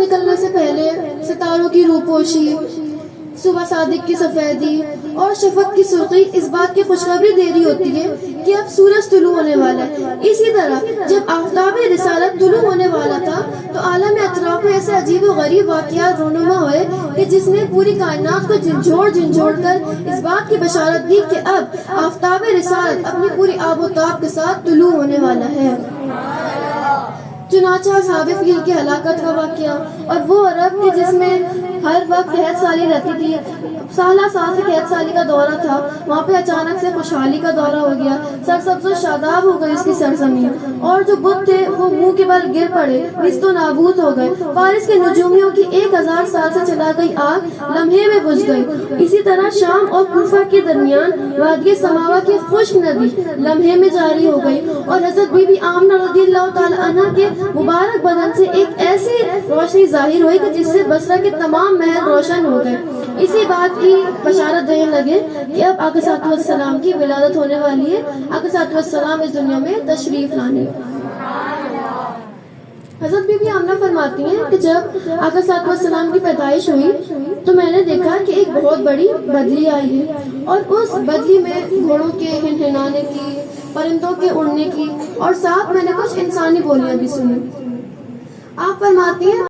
نکلنے سے پہلے ستاروں کی روپوشی، صبح صادق کی سفیدی اور شفق کی سرخی اس بات کی خوشخبری دے رہی ہوتی ہے کہ اب سورج طلوع ہونے والا ہے۔ اسی طرح جب آفتاب رسالت طلوع ہونے والا تھا تو عالم اطراف میں ایسے عجیب و غریب واقعات رونما ہوئے کہ جس نے پوری کائنات کو جھنجھوڑ کر اس بات کی بشارت دی کہ اب آفتاب رسالت اپنی پوری آب و تاب کے ساتھ طلوع ہونے والا ہے۔ چنانچہ اصحاب فیل کی ہلاکت کا واقعہ اور وہ عرب کہ جس میں ہر وقت قحط سالی رہتی تھی، سالہ سال سے قحط سالی کا دورہ تھا، وہاں پہ اچانک سے خوشحالی کا دورہ ہو گیا، سرسبز و شاداب ہو گئی اس کی سرزمین، اور جو بت تھے وہ منہ کے بل گر پڑے، نیست و نابود ہو گئے۔ فارس کے نجومیوں کی 1000 سال سے چلا گئی آگ لمحے میں بجھ گئی۔ اسی طرح شام اور کوفہ کے درمیان وادی سماوا کی خشک ندی لمحے میں جاری ہو گئی، اور حضرت بی بی آمنہ رضی اللہ تعالی عنہ کے مبارک بدن سے ایک ایسی روشنی ظاہر ہوئی کہ جس سے بصرہ کے تمام محل روشن ہو گئے۔ اسی بات کی بشارت دینے لگے کہ اب آقا صلی اللہ علیہ وسلم کی ولادت ہونے والی ہے، آقا صلی اللہ علیہ وسلم اس دنیا میں تشریف لانے۔ حضرت بی بی آمنہ فرماتی ہیں کہ جب آقا صلی اللہ علیہ وسلم کی پیدائش ہوئی تو میں نے دیکھا کہ ایک بہت بڑی بدلی آئی ہے، اور اس بدلی میں گھوڑوں کے ہنہنانے کی، پرندوں کے اڑنے کی، اور ساتھ میں نے کچھ انسانی بولیاں بھی سنی۔ آپ فرماتی ہیں